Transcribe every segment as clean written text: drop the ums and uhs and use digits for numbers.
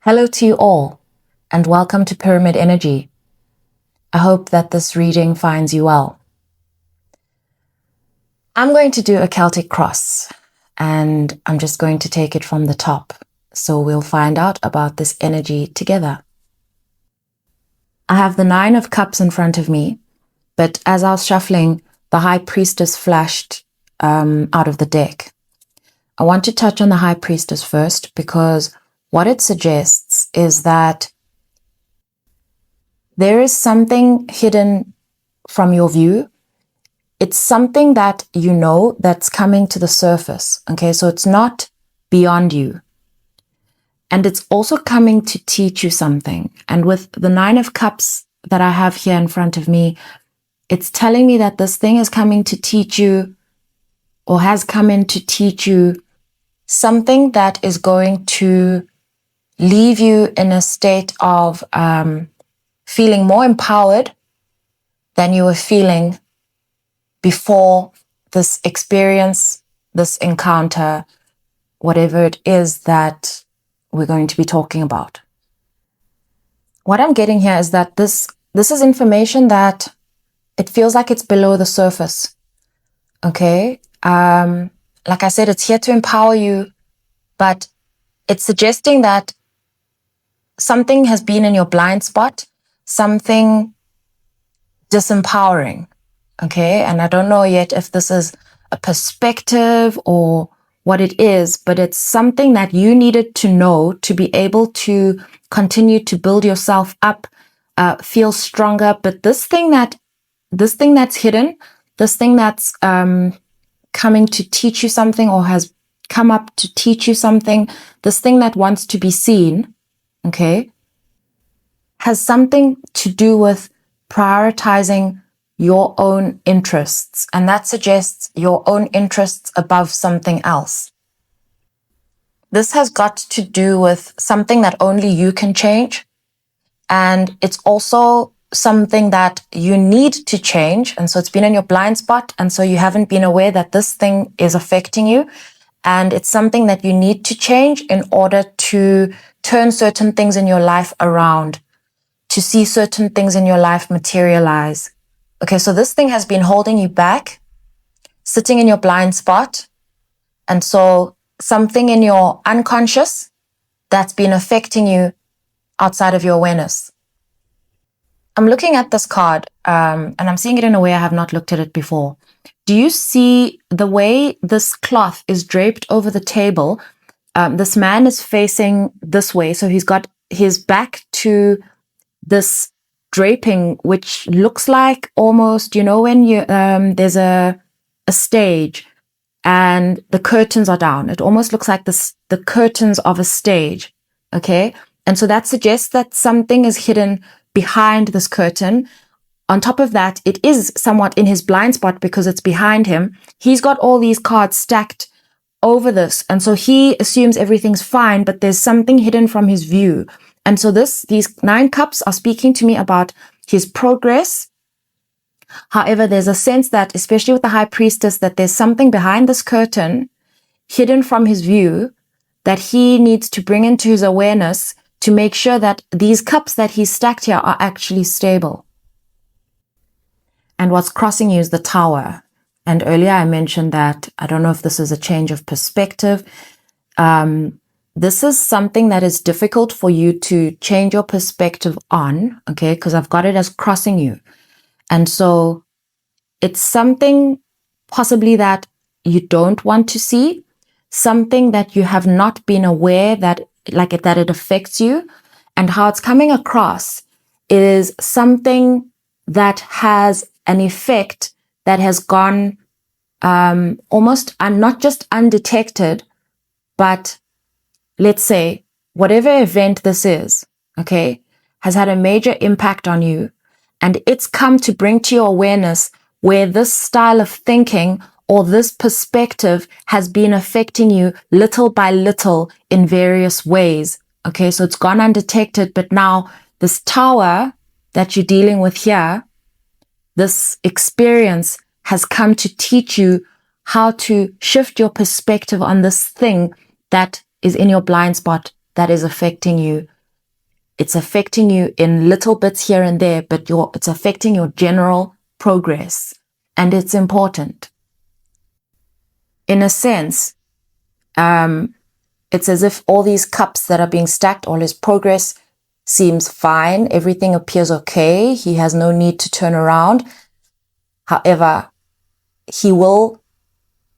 Hello to you all, and welcome to Pyramid Energy. I hope that this reading finds you well. I'm going to do a Celtic cross, and I'm just going to take it from the top, so we'll find out about this energy together. I have the 9 of Cups in front of me, but as I was shuffling, the High Priestess flashed out of the deck. I want to touch on the High Priestess first because what it suggests is that there is something hidden from your view. It's something that you know that's coming to the surface. Okay, so it's not beyond you. And it's also coming to teach you something. And with the 9 of Cups that I have here in front of me, it's telling me that this thing is coming to teach you, or has come in to teach you, something that is going to leave you in a state of feeling more empowered than you were feeling before this experience, this encounter, whatever it is that we're going to be talking about. What I'm getting here is that this is information that it feels like it's below the surface. Okay? Like I said, it's here to empower you, but it's suggesting that something has been in your blind spot, something disempowering. Okay, and I don't know yet if this is a perspective or what it is, but it's something that you needed to know to be able to continue to build yourself up, feel stronger. But this thing that's hidden, this thing that's coming to teach you something, or has come up to teach you something, this thing that wants to be seen, okay, has something to do with prioritizing your own interests, and that suggests your own interests above something else. This has got to do with something that only you can change, and it's also something that you need to change, and so it's been in your blind spot, and so you haven't been aware that this thing is affecting you, and it's something that you need to change in order to turn certain things in your life around, to see certain things in your life materialize. Okay, so this thing has been holding you back, sitting in your blind spot. And so something in your unconscious that's been affecting you outside of your awareness. I'm looking at this card, and I'm seeing it in a way I have not looked at it before. Do you see the way this cloth is draped over the table? This man is facing this way, so he's got his back to this draping, which looks like almost, when you there's a stage and the curtains are down. It almost looks like the curtains of a stage. Okay, and so that suggests that something is hidden behind this curtain. On top of that, it is somewhat in his blind spot because it's behind him. He's got all these cards stacked over this, and so he assumes everything's fine, but there's something hidden from his view. And so these 9 cups are speaking to me about his progress. However, there's a sense that, especially with the High Priestess, that there's something behind this curtain, hidden from his view, that he needs to bring into his awareness to make sure that these cups that he's stacked here are actually stable. And what's crossing you is the Tower. And earlier I mentioned that, I don't know if this is a change of perspective. This is something that is difficult for you to change your perspective on, okay, because I've got it as crossing you. And so it's something possibly that you don't want to see, something that you have not been aware that it affects you. And how it's coming across is something that has an effect that has gone almost, not just undetected, but let's say, whatever event this is, okay, has had a major impact on you, and it's come to bring to your awareness where this style of thinking or this perspective has been affecting you little by little in various ways. Okay, so it's gone undetected, but now this Tower that you're dealing with here, this experience has come to teach you how to shift your perspective on this thing that is in your blind spot that is affecting you It's affecting you in little bits here and there, but it's affecting your general progress. And it's important. In a sense, it's as if all these cups that are being stacked, all his progress seems fine. Everything appears okay. He has no need to turn around. However, he will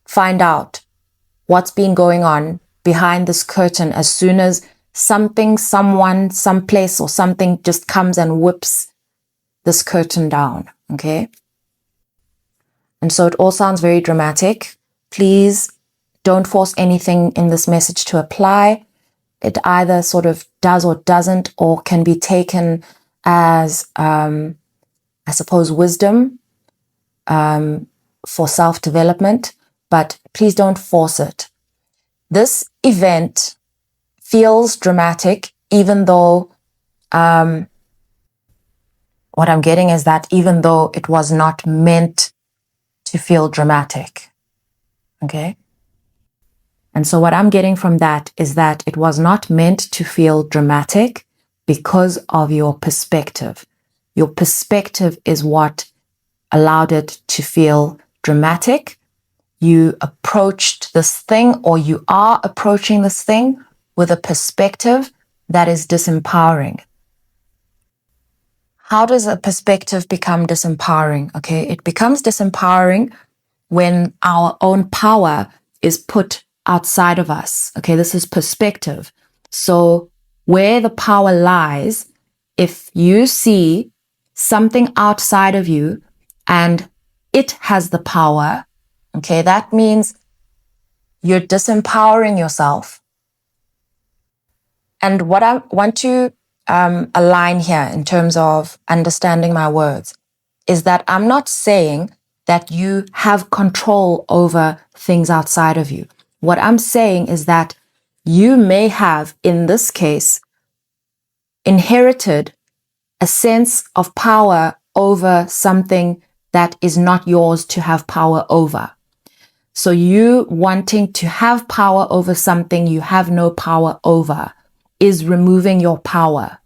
find out what's been going on behind this curtain as soon as something, someone, someplace or something just comes and whips this curtain down, okay? And so it all sounds very dramatic. Please don't force anything in this message to apply. It either sort of does or doesn't, or can be taken as, I suppose, wisdom for self-development, but please don't force it. This event feels dramatic, even though what I'm getting is that even though it was not meant to feel dramatic, okay? And so what I'm getting from that is that it was not meant to feel dramatic because of your perspective. Your perspective is what allowed it to feel dramatic. You approached this thing, or you are approaching this thing with a perspective that is disempowering. How does a perspective become disempowering? Okay, it becomes disempowering when our own power is put outside of us. Okay, this is perspective. So where the power lies, if you see something outside of you and it has the power, okay, that means you're disempowering yourself. And what I want to align here in terms of understanding my words is that I'm not saying that you have control over things outside of you. What I'm saying is that you may have, in this case, inherited a sense of power over something that is not yours to have power over. So you wanting to have power over something you have no power over is removing your power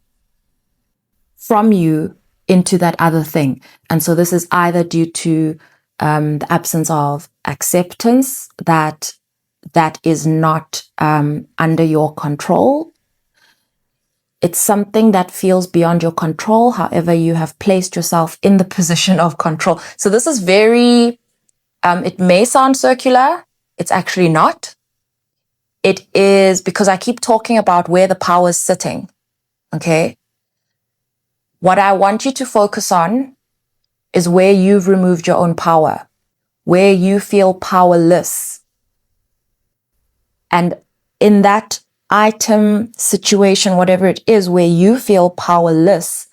from you into that other thing. And so this is either due to the absence of acceptance that is not under your control. It's something that feels beyond your control. However, you have placed yourself in the position of control. So this is very, it may sound circular. It's actually not. It is because I keep talking about where the power is sitting. Okay. What I want you to focus on is where you've removed your own power, where you feel powerless. And in that item, situation, whatever it is, where you feel powerless,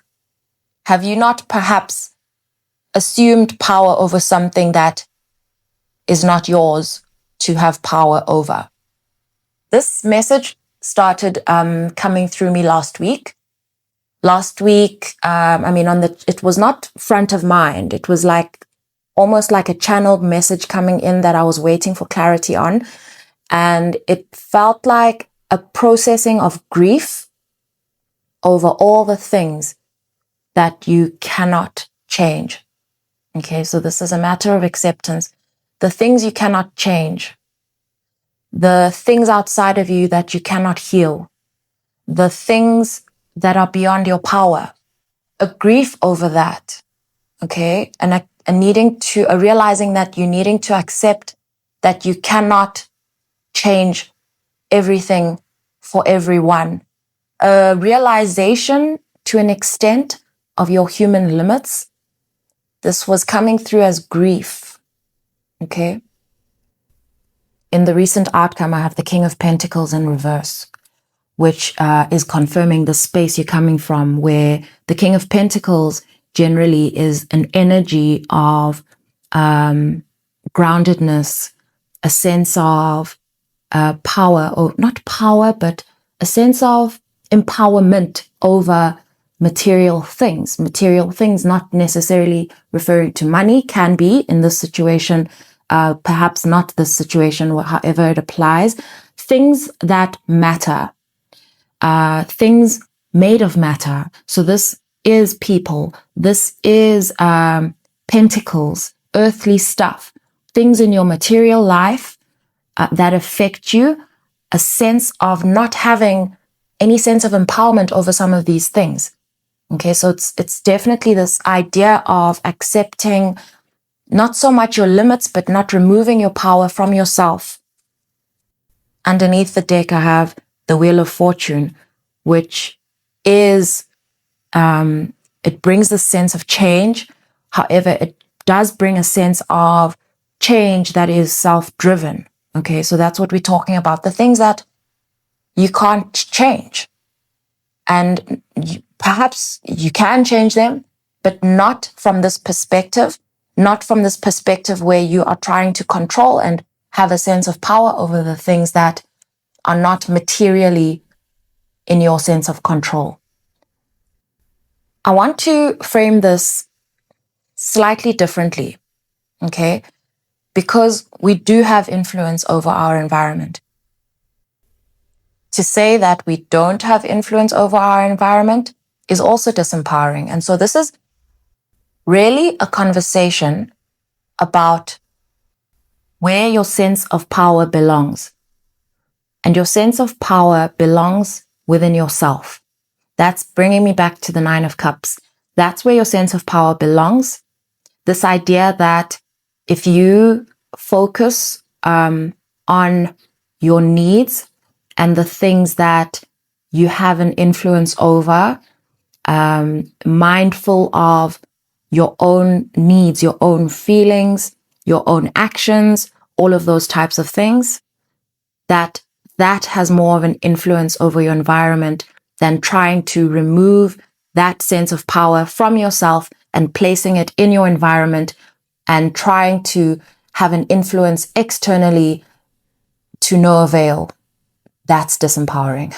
have you not perhaps assumed power over something that is not yours to have power over? This message started coming through me last week. It was not front of mind. It was like almost like a channeled message coming in that I was waiting for clarity on. And it felt like a processing of grief over all the things that you cannot change. Okay, so this is a matter of acceptance. The things you cannot change, the things outside of you that you cannot heal, the things that are beyond your power, a grief over that. Okay, and a realizing that you're needing to accept that you cannot change everything for everyone. A realization to an extent of your human limits. This was coming through as grief. Okay. In the recent outcome, I have the King of Pentacles in reverse, which is confirming the space you're coming from, where the King of Pentacles generally is an energy of groundedness, a sense of power, or not power, but a sense of empowerment over material things. Material things, not necessarily referring to money, can be in this situation, perhaps not this situation, however it applies. Things that matter. Things made of matter. So this is people. This is pentacles, earthly stuff, things in your material life that affect you, a sense of not having any sense of empowerment over some of these things. Okay, so it's definitely this idea of accepting not so much your limits, but not removing your power from yourself. Underneath the deck, I have the Wheel of Fortune, which is, it brings the sense of change. However, it does bring a sense of change that is self-driven. Okay, so that's what we're talking about. The things that you can't change. And perhaps you can change them, but not from this perspective, not from this perspective where you are trying to control and have a sense of power over the things that are not materially in your sense of control. I want to frame this slightly differently, okay? Because we do have influence over our environment. To say that we don't have influence over our environment is also disempowering. And so this is really a conversation about where your sense of power belongs. And your sense of power belongs within yourself. That's bringing me back to the Nine of Cups. That's where your sense of power belongs. This idea that if you focus on your needs and the things that you have an influence over, mindful of your own needs, your own feelings, your own actions, all of those types of things, that has more of an influence over your environment than trying to remove that sense of power from yourself and placing it in your environment and trying to have an influence externally to no avail. That's disempowering.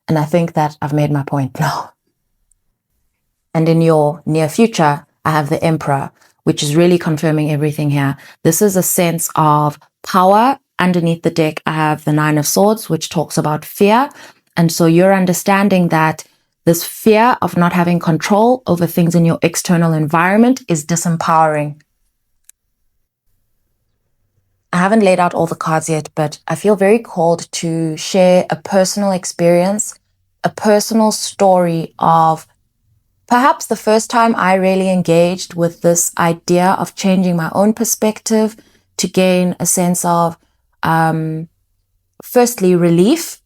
And I think that I've made my point now. And in your near future, I have the Emperor, which is really confirming everything here. This is a sense of power. Underneath the deck, I have the Nine of Swords, which talks about fear. And so you're understanding that this fear of not having control over things in your external environment is disempowering. I haven't laid out all the cards yet, but I feel very called to share a personal experience, a personal story of perhaps the first time I really engaged with this idea of changing my own perspective to gain a sense of, firstly, relief,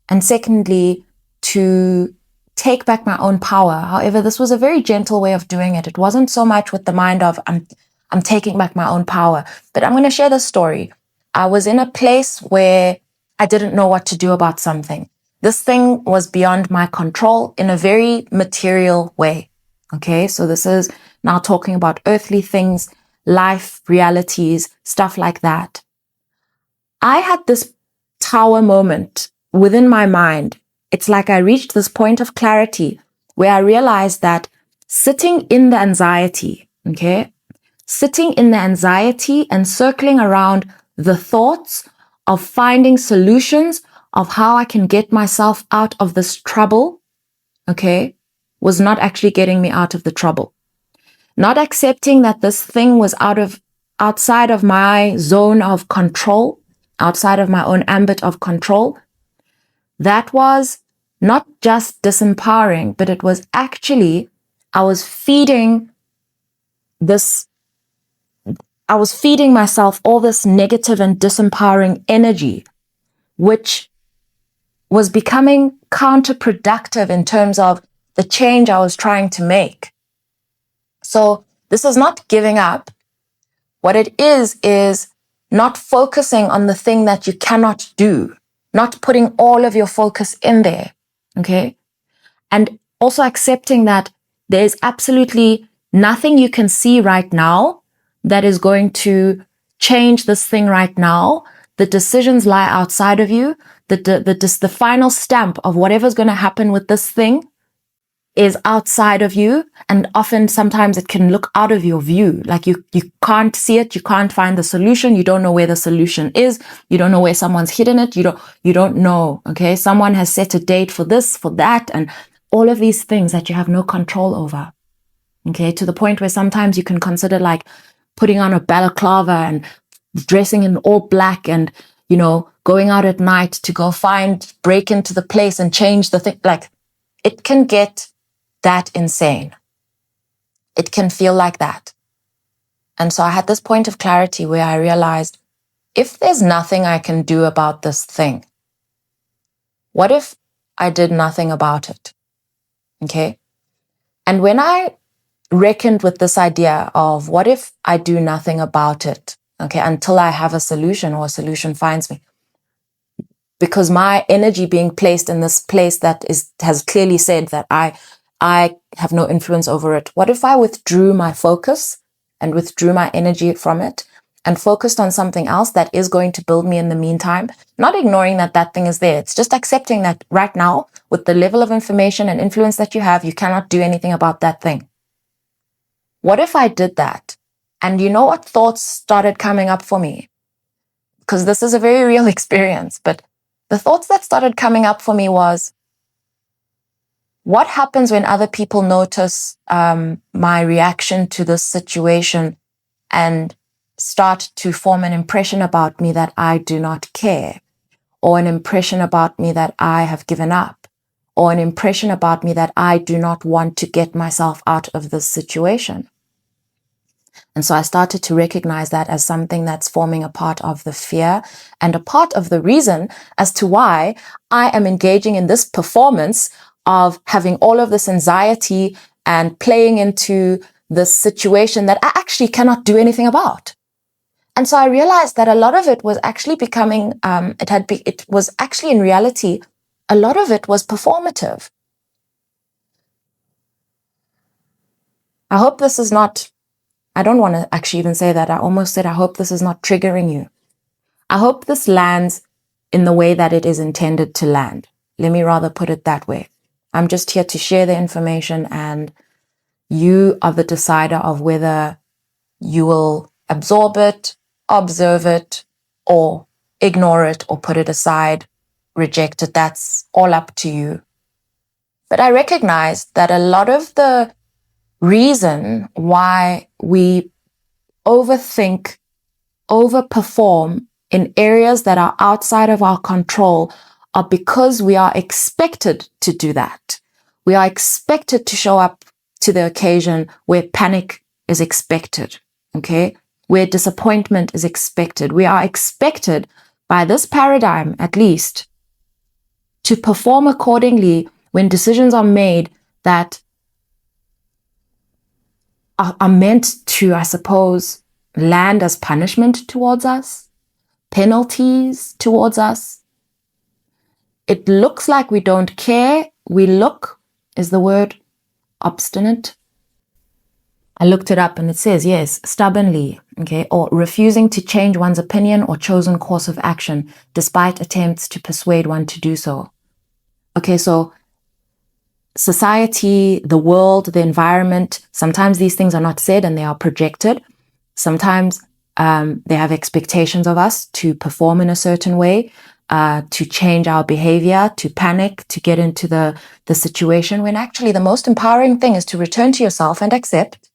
and secondly, to take back my own power. However, this was a very gentle way of doing it. It wasn't so much with the mind of, I'm taking back my own power. But I'm going to share this story. I was in a place where I didn't know what to do about something. This thing was beyond my control in a very material way. Okay, so this is now talking about earthly things, life, realities, stuff like that. I had this tower moment within my mind. It's like I reached this point of clarity where I realized that sitting in the anxiety, okay, sitting in the anxiety and circling around the thoughts of finding solutions of how I can get myself out of this trouble, okay, was not actually getting me out of the trouble. Not accepting that this thing was outside of my zone of control, outside of my own ambit of control. That was not just disempowering, but it was actually, I was feeding myself all this negative and disempowering energy, which was becoming counterproductive in terms of the change I was trying to make. So this is not giving up. What it is not focusing on the thing that you cannot do, not putting all of your focus in there, okay? And also accepting that there's absolutely nothing you can see right now that is going to change this thing right now. The decisions lie outside of you. The final stamp of whatever's going to happen with this thing is outside of you. And often, sometimes it can look out of your view. Like you can't see it. You can't find the solution. You don't know where the solution is. You don't know where someone's hidden it. You don't know. Okay. Someone has set a date for this, for that, and all of these things that you have no control over. Okay, to the point where sometimes you can consider like putting on a balaclava and dressing in all black and, you know, going out at night to go break into the place and change the thing. Like, it can get that insane. It can feel like that. And so I had this point of clarity where I realized, if there's nothing I can do about this thing, what if I did nothing about it? Okay. And when I reckoned with this idea of what if I do nothing about it, okay, until I have a solution or a solution finds me, because my energy being placed in this place that has clearly said that I have no influence over it. What if I withdrew my focus and withdrew my energy from it and focused on something else that is going to build me in the meantime, not ignoring that that thing is there. It's just accepting that right now, with the level of information and influence that you have, you cannot do anything about that thing. What if I did that? And you know what thoughts started coming up for me? Because this is a very real experience, but the thoughts that started coming up for me was, what happens when other people notice my reaction to this situation and start to form an impression about me that I do not care, or an impression about me that I have given up, or an impression about me that I do not want to get myself out of this situation? And so I started to recognize that as something that's forming a part of the fear and a part of the reason as to why I am engaging in this performance of having all of this anxiety and playing into this situation that I actually cannot do anything about. And so I realized that a lot of it was actually becoming, it was actually in reality, a lot of it was performative. I hope this is not, I don't want to actually even say that. I almost said, I hope this is not triggering you. I hope this lands in the way that it is intended to land. Let me rather put it that way. I'm just here to share the information, and you are the decider of whether you will absorb it, observe it, or ignore it, or put it aside, reject it. That's all up to you. But I recognize that a lot of the reason why we overthink, overperform in areas that are outside of our control are because we are expected to do that. We are expected to show up to the occasion where panic is expected, okay? Where disappointment is expected. We are expected, by this paradigm at least, to perform accordingly when decisions are made that are meant to, I suppose, land as punishment towards us, penalties towards us. It looks like we don't care. We look, is the word obstinate? I looked it up and it says, yes, stubbornly, okay, or refusing to change one's opinion or chosen course of action despite attempts to persuade one to do so. Okay, so society, the world, the environment, sometimes these things are not said and they are projected. Sometimes they have expectations of us to perform in a certain way, to change our behavior, to panic, to get into the situation, when actually the most empowering thing is to return to yourself and accept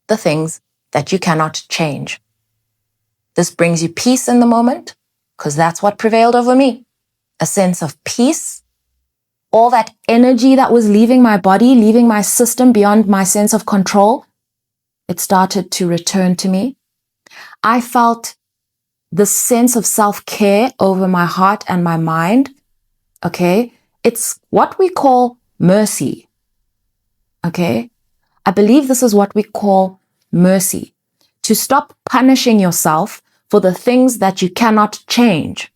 the things that you cannot change. This brings you peace in the moment, because that's what prevailed over me. A sense of peace. All that energy that was leaving my body, leaving my system beyond my sense of control, it started to return to me. I felt the sense of self-care over my heart and my mind. Okay. It's what we call mercy. Okay. I believe this is what we call mercy. To stop punishing yourself for the things that you cannot change.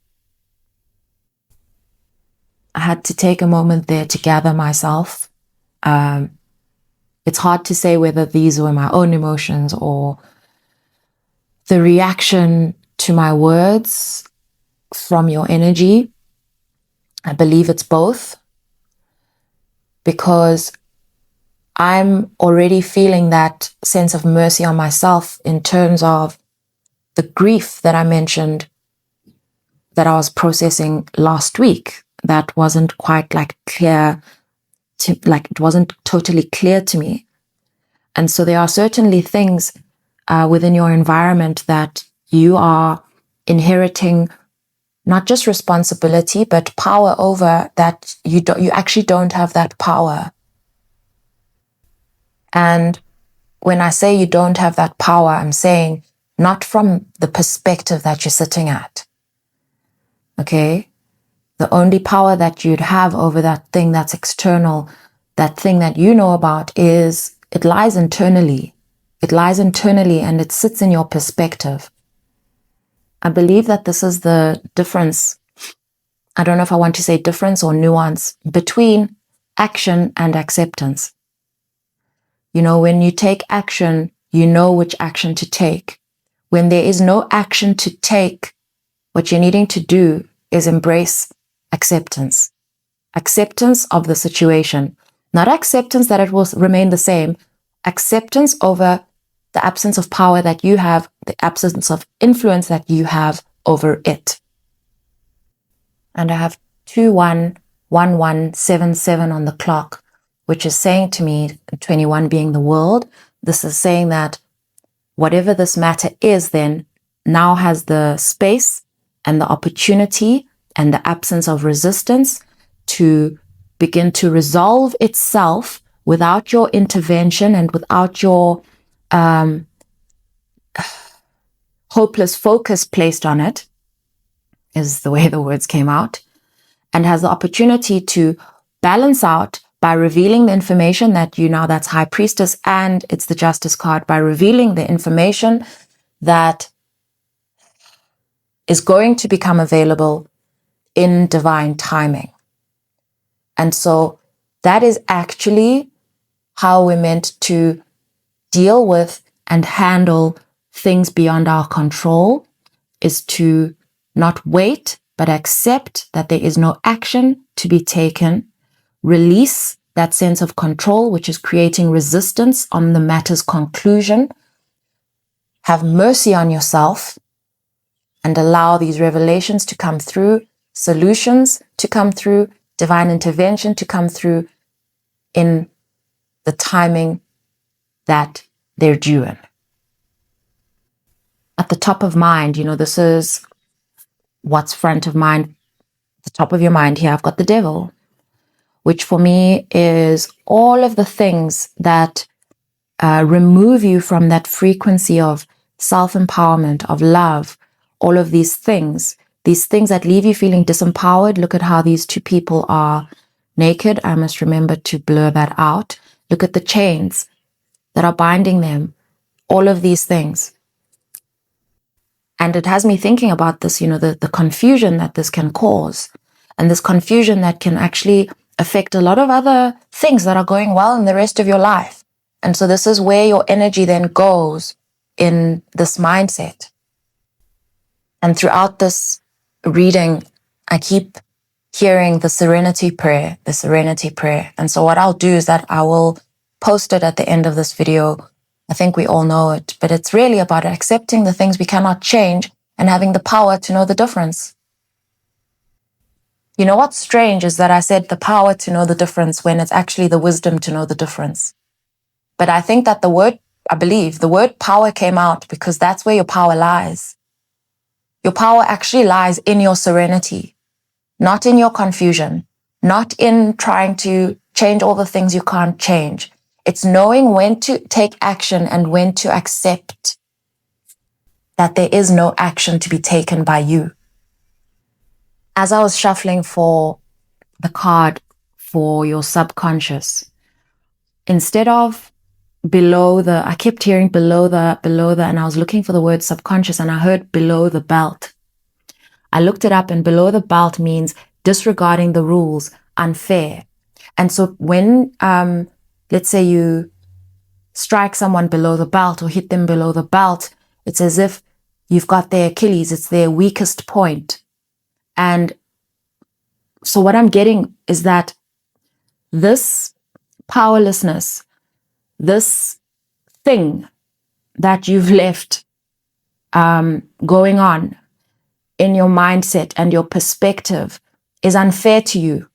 I had to take a moment there to gather myself. It's hard to say whether these were my own emotions or the reaction to my words from your energy. I believe it's both, because I'm already feeling that sense of mercy on myself in terms of the grief that I mentioned that I was processing last week that wasn't quite like clear it wasn't totally clear to me. And so there are certainly things within your environment that you are inheriting not just responsibility, but power over, that you actually don't have that power. And when I say you don't have that power, I'm saying not from the perspective that you're sitting at. Okay? The only power that you'd have over that thing that's external, that thing that you know about, is it lies internally. It lies internally and it sits in your perspective. I believe that this is the difference. I don't know if I want to say difference or nuance between action and acceptance. You know, when you take action, you know which action to take. When there is no action to take, what you're needing to do is embrace acceptance. Acceptance of the situation. Not acceptance that it will remain the same. Acceptance over the absence of power that you have, the absence of influence that you have over it. And I have 211177 on the clock, which is saying to me, 21 being the world, this is saying that whatever this matter is then now has the space and the opportunity and the absence of resistance to begin to resolve itself without your intervention and without your hopeless focus placed on it, is the way the words came out, and has the opportunity to balance out by revealing the information that that's High Priestess, and it's the Justice card, by revealing the information that is going to become available in divine timing. And so that is actually how we're meant to deal with and handle things beyond our control, is to not wait, but accept that there is no action to be taken, release that sense of control, which is creating resistance on the matter's conclusion, have mercy on yourself, and allow these revelations to come through, solutions to come through, divine intervention to come through in the timing that they're due in. At the top of mind, this is what's front of mind. The top of your mind here, I've got the devil, which for me is all of the things that remove you from that frequency of self-empowerment, of love, all of these things that leave you feeling disempowered. Look at how these two people are naked. I must remember to blur that out. Look at the chains that are binding them, all of these things. And it has me thinking about this, the confusion that this can cause, and this confusion that can actually affect a lot of other things that are going well in the rest of your life. And so this is where your energy then goes in this mindset. And throughout this reading, I keep hearing the serenity prayer. And so what I'll do is that I will post it at the end of this video. I think we all know it, but it's really about accepting the things we cannot change and having the power to know the difference. You know what's strange is that I said the power to know the difference when it's actually the wisdom to know the difference. But I think that I believe the word power came out because that's where your power lies. Your power actually lies in your serenity, not in your confusion, not in trying to change all the things you can't change. It's knowing when to take action and when to accept that there is no action to be taken by you. As I was shuffling for the card for your subconscious, instead of I kept hearing below the, and I was looking for the word subconscious and I heard below the belt. I looked it up, and below the belt means disregarding the rules, unfair. And so when, let's say you strike someone below the belt or hit them below the belt, it's as if you've got their Achilles, it's their weakest point. And so what I'm getting is that this powerlessness, this thing that you've left going on in your mindset and your perspective is unfair to you.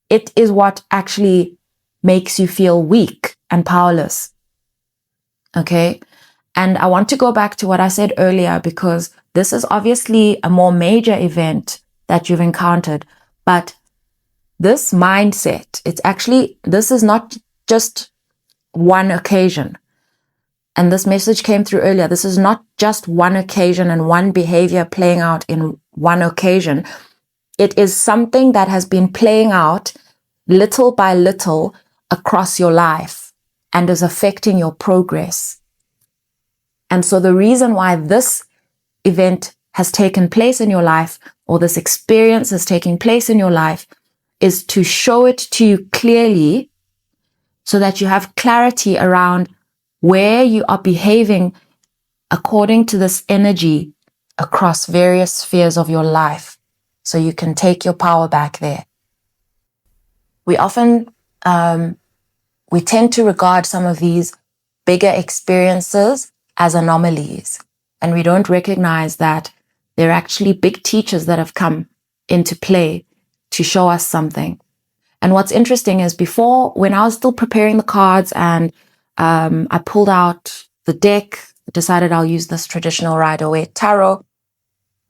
It is what actually makes you feel weak and powerless. Okay? And I want to go back to what I said earlier, because this is obviously a more major event that you've encountered. But this mindset, this is not just one occasion. And this message came through earlier. This is not just one occasion and one behavior playing out in one occasion. It is something that has been playing out little by little across your life and is affecting your progress. And so the reason why this event has taken place in your life, or this experience is taking place in your life, is to show it to you clearly so that you have clarity around where you are behaving according to this energy across various spheres of your life, so you can take your power back there. We often, we tend to regard some of these bigger experiences as anomalies, and we don't recognize that they're actually big teachers that have come into play to show us something. And what's interesting is, before, when I was still preparing the cards and I pulled out the deck, decided I'll use this traditional Rider-Waite tarot,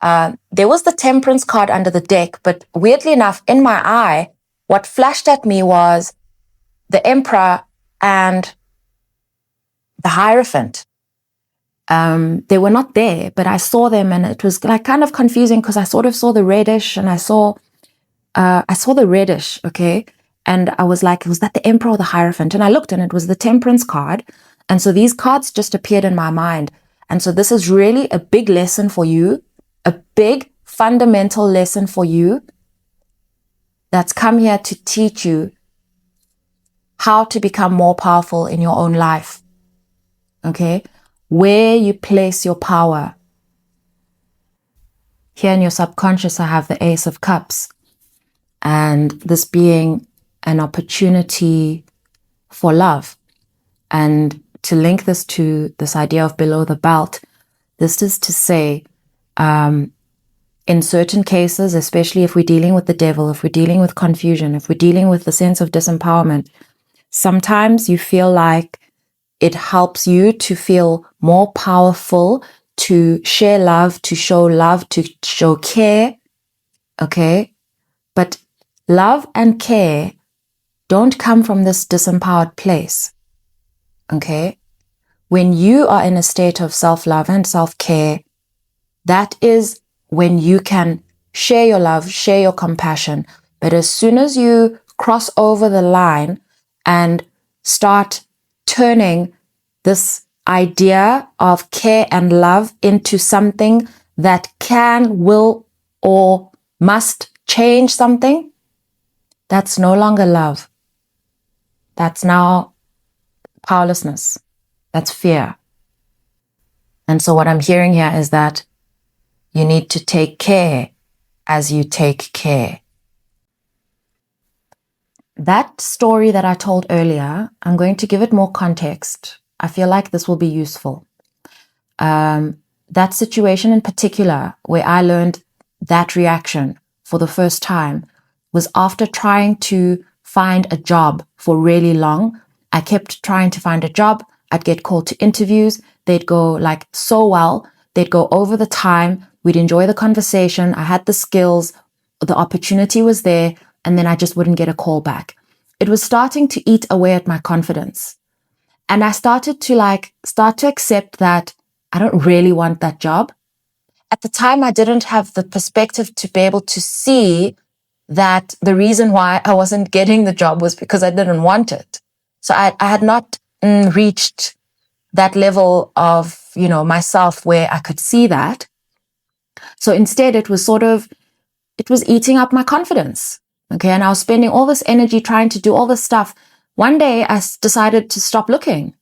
there was the Temperance card under the deck, but weirdly enough, in my eye, what flashed at me was the Emperor and the Hierophant. They were not there, but I saw them, and it was like kind of confusing because I sort of saw the reddish, and I saw the reddish, okay? And I was like, was that the Emperor or the Hierophant? And I looked, and it was the Temperance card. And so these cards just appeared in my mind. And so this is really a big lesson for you, a big fundamental lesson for you that's come here to teach you how to become more powerful in your own life, okay? Where you place your power. Here in your subconscious, I have the Ace of Cups, and this being an opportunity for love. And to link this to this idea of below the belt, this is to say, in certain cases, especially if we're dealing with the devil, if we're dealing with confusion, if we're dealing with the sense of disempowerment, sometimes you feel like it helps you to feel more powerful, to share love, to show care, okay? But love and care don't come from this disempowered place, okay? When you are in a state of self-love and self-care, that is when you can share your love, share your compassion. But as soon as you cross over the line and start turning this idea of care and love into something that can, will, or must change something, that's no longer love. That's now powerlessness. That's fear. And so what I'm hearing here is that you need to take care as you take care. That story that I told earlier, I'm going to give it more context. I feel like this will be useful. That situation in particular, where I learned that reaction for the first time, was after trying to find a job for really long. I kept trying to find a job. I'd get called to interviews. They'd go like so well. They'd go over the time. We'd enjoy the conversation. I had the skills. The opportunity was there. And then I just wouldn't get a call back. It was starting to eat away at my confidence. And I started to accept that I don't really want that job. At the time, I didn't have the perspective to be able to see that the reason why I wasn't getting the job was because I didn't want it. So I had not reached that level of, myself where I could see that. So instead, it was eating up my confidence. Okay. And I was spending all this energy trying to do all this stuff. One day I decided to stop looking.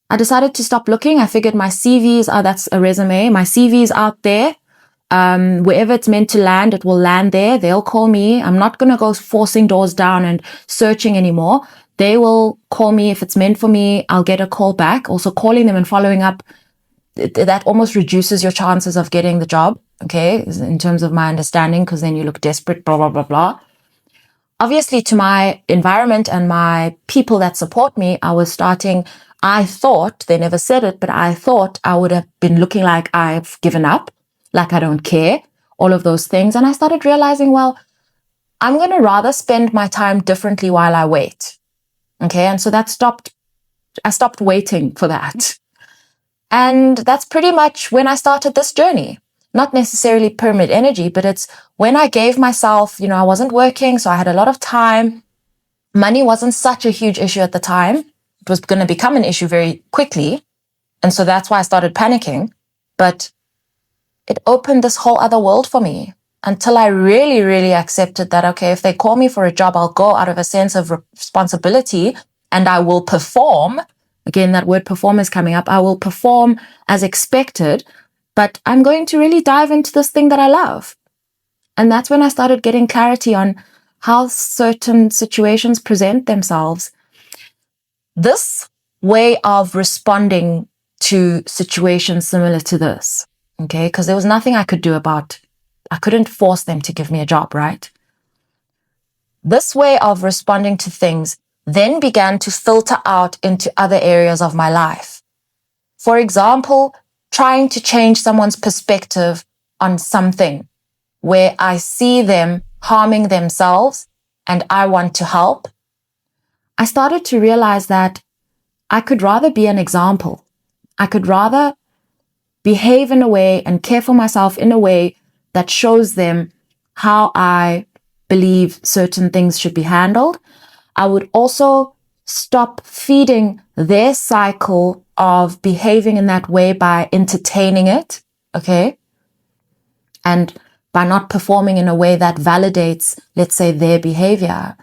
I figured my CVs that's a resume. My CV is out there. Wherever it's meant to land, it will land there. They'll call me. I'm not going to go forcing doors down and searching anymore. They will call me. If it's meant for me, I'll get a call back. Also, calling them and following up, that almost reduces your chances of getting the job. Okay. In terms of my understanding, because then you look desperate, blah, blah, blah, blah. obviously to my environment and my people that support me, I thought, they never said it, but I thought I would have been looking like I've given up, like I don't care, all of those things. And I started realizing, well, I'm going to rather spend my time differently while I wait. Okay. And so I stopped waiting for that. And that's pretty much when I started this journey. Not necessarily pyramid energy, but it's when I gave myself, I wasn't working, so I had a lot of time. Money wasn't such a huge issue at the time. It was going to become an issue very quickly. And so that's why I started panicking. But it opened this whole other world for me until I really, really accepted that, okay, if they call me for a job, I'll go out of a sense of responsibility and I will perform. Again, that word perform is coming up. I will perform as expected, but I'm going to really dive into this thing that I love. And that's when I started getting clarity on how certain situations present themselves. This way of responding to situations similar to this, okay, because there was nothing I could do I couldn't force them to give me a job, right? This way of responding to things then began to filter out into other areas of my life. For example, trying to change someone's perspective on something where I see them harming themselves and I want to help. I started to realize that I could rather be an example. I could rather behave in a way and care for myself in a way that shows them how I believe certain things should be handled. I would also stop feeding their cycle of behaving in that way by entertaining it, okay? And by not performing in a way that validates, let's say, their behavior.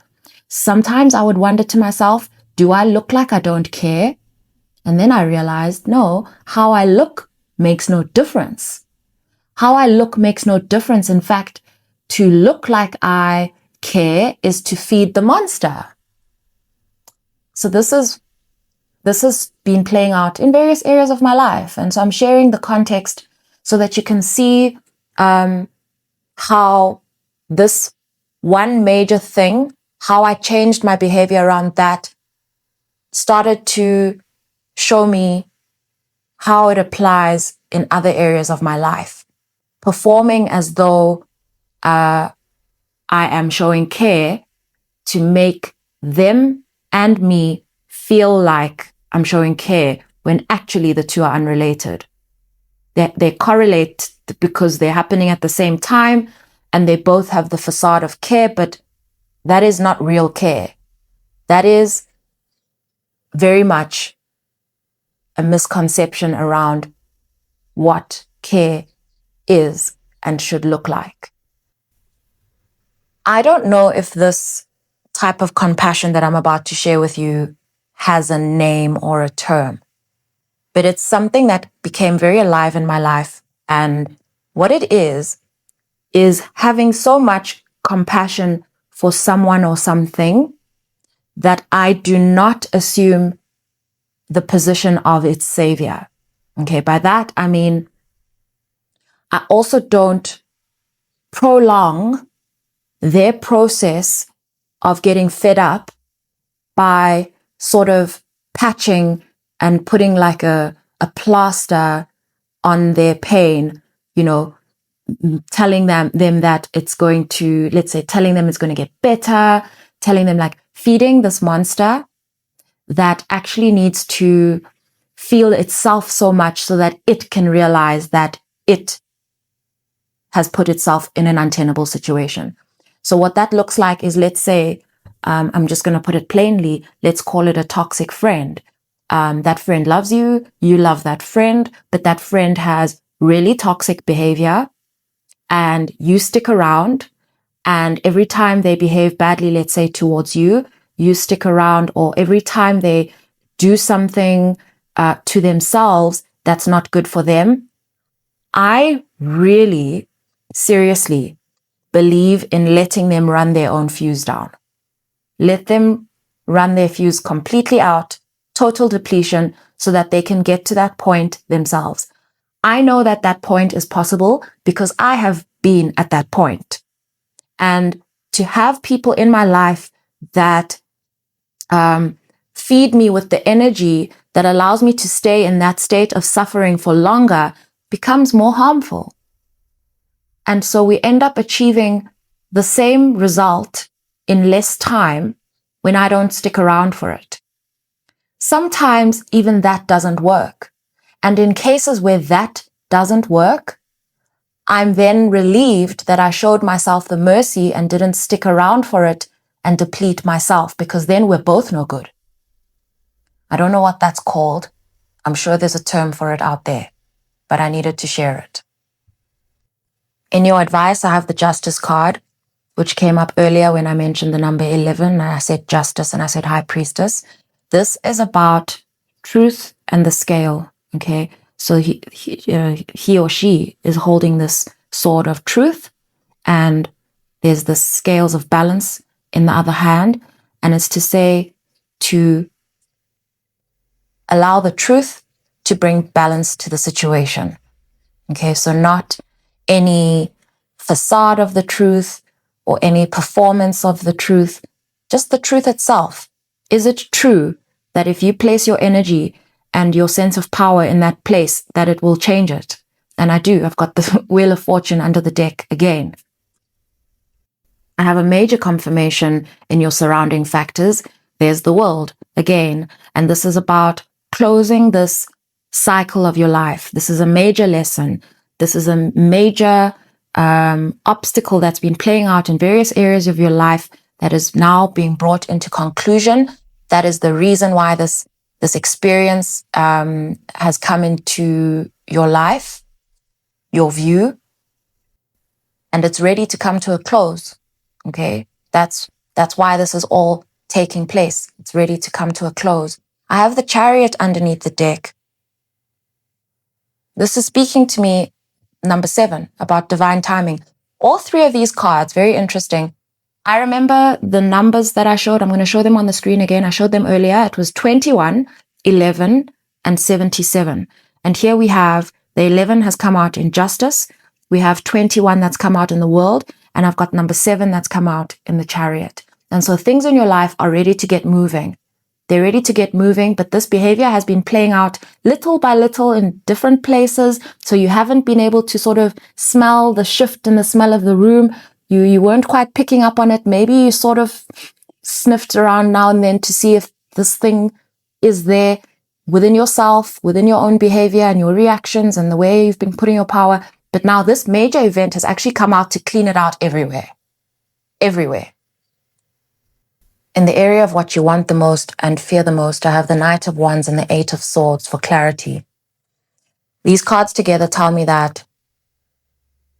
Sometimes I would wonder to myself, do I look like I don't care? And then I realized, no, how I look makes no difference. How I look makes no difference. In fact, to look like I care is to feed the monster. So this has been playing out in various areas of my life. And so I'm sharing the context so that you can see how this one major thing, how I changed my behavior around that, started to show me how it applies in other areas of my life. Performing as though I am showing care to make them and me feel like I'm showing care when actually the two are unrelated. They correlate because they're happening at the same time and they both have the facade of care, but that is not real care. That is very much a misconception around what care is and should look like. I don't know if this type of compassion that I'm about to share with you has a name or a term, but it's something that became very alive in my life. And what it is having so much compassion for someone or something that I do not assume the position of its savior. Okay, by that, I mean, I also don't prolong their process of getting fed up by sort of patching and putting like a plaster on their pain, telling them that it's going to, let's say, telling them it's going to get better, telling them like feeding this monster that actually needs to feel itself so much so that it can realize that it has put itself in an untenable situation. So what that looks like is, let's say, I'm just going to put it plainly, let's call it a toxic friend. That friend loves you, you love that friend, but that friend has really toxic behavior and you stick around, and every time they behave badly, let's say towards you, you stick around, or every time they do something to themselves that's not good for them. I really seriously believe in letting them run their own fuse down. Let them run their fuse completely out, total depletion, so that they can get to that point themselves. I know that point is possible because I have been at that point. And to have people in my life that feed me with the energy that allows me to stay in that state of suffering for longer becomes more harmful. And so we end up achieving the same result in less time when I don't stick around for it. Sometimes even that doesn't work. And in cases where that doesn't work, I'm then relieved that I showed myself the mercy and didn't stick around for it and deplete myself, because then we're both no good. I don't know what that's called. I'm sure there's a term for it out there, but I needed to share it. In your advice, I have the Justice card, which came up earlier when I mentioned the number 11, and I said Justice and I said High Priestess. This is about truth and the scale, okay? So he or she is holding this sword of truth, and there's the scales of balance in the other hand, and it's to say to allow the truth to bring balance to the situation. Okay, so not any facade of the truth or any performance of the truth, just the truth itself. Is it true that if you place your energy and your sense of power in that place, that it will change it? And I do. I've got the Wheel of Fortune under the deck again. I have a major confirmation in your surrounding factors. There's the World again. And this is about closing this cycle of your life. This is a major lesson. This is a major obstacle that's been playing out in various areas of your life that is now being brought into conclusion. That is the reason why this experience has come into your life, your view, and it's ready to come to a close. Okay, that's why this is all taking place. It's ready to come to a close. I have the Chariot underneath the deck. This is speaking to me, number 7, about divine timing. All 3 of these cards, very interesting. I remember the numbers that I showed. I'm going to show them on the screen again. I showed them earlier. It was 21, 11, and 77. And here we have the 11 has come out in Justice. We have 21 that's come out in the World. And I've got number 7 that's come out in the Chariot. And so things in your life are ready to get moving. They're ready to get moving, but this behavior has been playing out little by little in different places. So you haven't been able to sort of smell the shift in the smell of the room. You weren't quite picking up on it. Maybe you sort of sniffed around now and then to see if this thing is there within yourself, within your own behavior and your reactions and the way you've been putting your power. But now this major event has actually come out to clean it out everywhere. Everywhere. In the area of what you want the most and fear the most, I have the Knight of Wands and the 8 of Swords for clarity. These cards together tell me that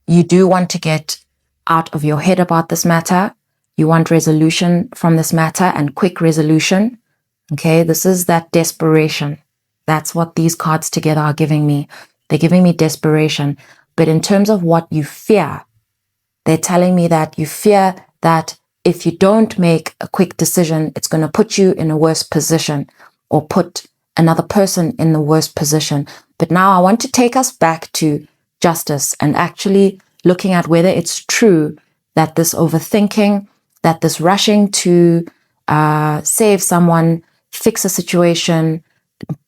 you do want to get out of your head about this matter. You want resolution from this matter and quick resolution. Okay, this is that desperation. That's what these cards together are giving me. They're giving me desperation. But in terms of what you fear, they're telling me that you fear that if you don't make a quick decision, it's going to put you in a worse position or put another person in the worst position. But now I want to take us back to Justice and actually looking at whether it's true that this overthinking, that this rushing to save someone, fix a situation,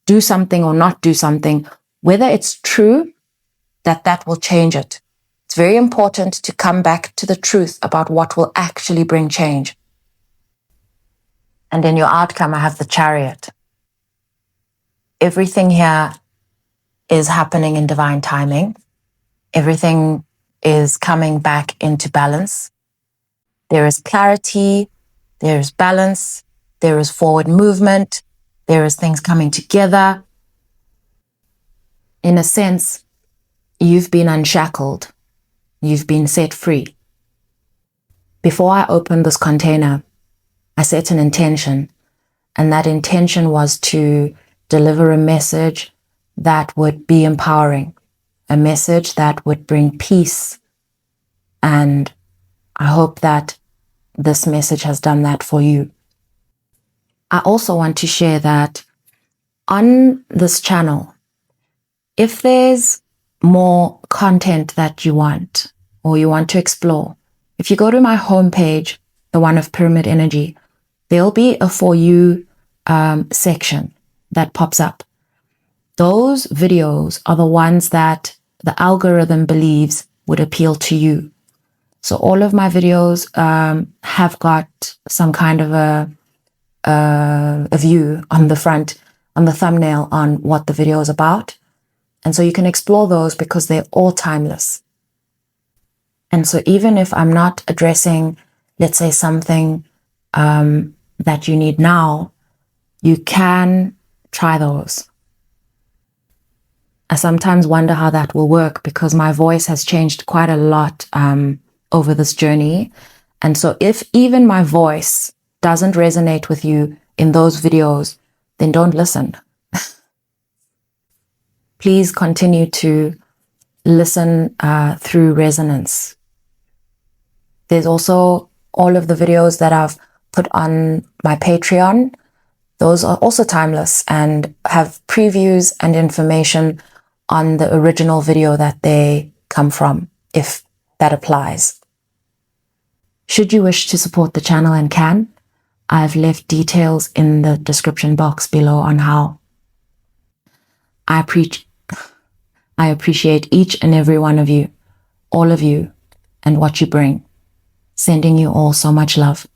do something or not do something, whether it's true that will change it. It's very important to come back to the truth about what will actually bring change. And in your outcome, I have the Chariot. Everything here is happening in divine timing. Everything is coming back into balance. There is clarity, there is balance, there is forward movement, there is things coming together. In a sense, you've been unshackled. You've been set free. Before I opened this container, I set an intention, and that intention was to deliver a message that would be empowering, a message that would bring peace. And I hope that this message has done that for you. I also want to share that on this channel, if there's more content that you want or you want to explore, If you go to my homepage, the one of Pyramid Energy, there'll be a For You section that pops up. Those videos are the ones that the algorithm believes would appeal to you. So all of my videos have got some kind of a view on the front, on the thumbnail, on what the video is about. And so you can explore those because they're all timeless. And so even if I'm not addressing, let's say, something that you need now, you can try those. I sometimes wonder how that will work because my voice has changed quite a lot over this journey. And so if even my voice doesn't resonate with you in those videos, then don't listen. Please continue to listen through resonance. There's also all of the videos that I've put on my Patreon. Those are also timeless and have previews and information on the original video that they come from, if that applies. Should you wish to support the channel and can, I've left details in the description box below on how. I appreciate each and every one of you, all of you, and what you bring. Sending you all so much love.